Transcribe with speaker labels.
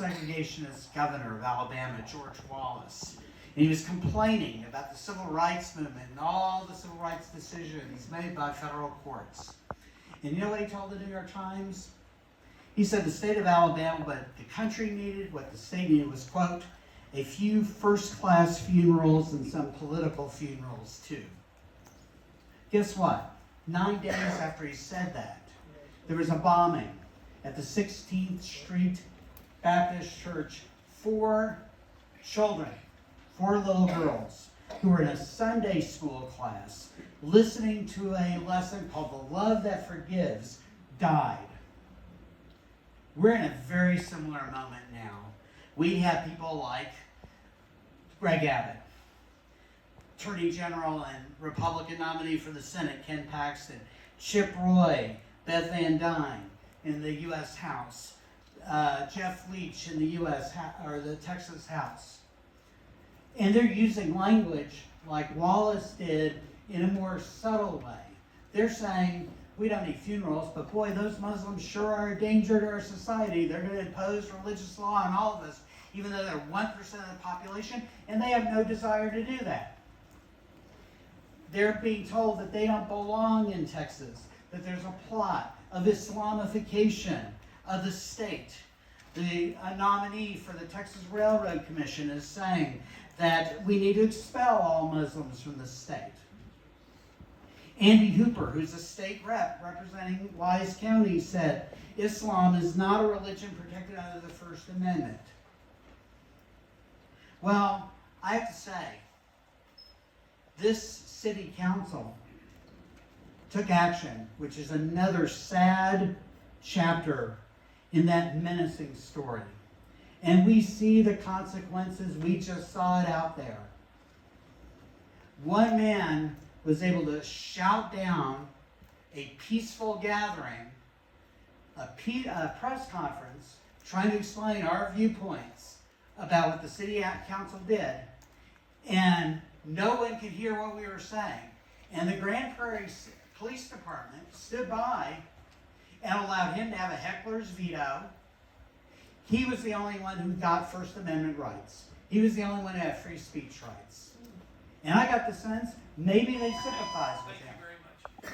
Speaker 1: segregationist governor of Alabama, George Wallace. And he was complaining about the civil rights movement and all the civil rights decisions made by federal courts. And you know what he told the New York Times? He said the state of Alabama, what the country needed, what the state needed was, quote, a few first-class funerals and some political funerals too. Guess what? 9 days after he said that, there was a bombing at the 16th Street Baptist Church. 4 children, 4 little girls, who were in a Sunday school class listening to a lesson called The Love That Forgives, died. We're in a very similar moment now. We have people like Greg Abbott, Attorney General and Republican nominee for the Senate, Ken Paxton, Chip Roy, Beth Van Dyne in the U.S. House, Jeff Leach in the U.S. or the Texas House. And they're using language like Wallace did in a more subtle way. They're saying, we don't need funerals, but boy, those Muslims sure are a danger to our society. They're going to impose religious law on all of us, even though they're 1% of the population, and they have no desire to do that. They're being told that they don't belong in Texas, that there's a plot of Islamification of the state. The nominee for the Texas Railroad Commission is saying that we need to expel all Muslims from the state. Andy Hooper, who's a state rep representing Wise County, said Islam is not a religion protected under the First Amendment. Well, I have to say, this city council took action, which is another sad chapter in that menacing story. And we see the consequences. We just saw it out there. One man was able to shout down a peaceful gathering, a press conference, trying to explain our viewpoints about what the city council did, and no one could hear what we were saying. And the Grand Prairie Police Department stood by and allowed him to have a heckler's veto. He was the only one who got First Amendment rights. He was the only one who had free speech rights. And I got the sense maybe they sympathized with him.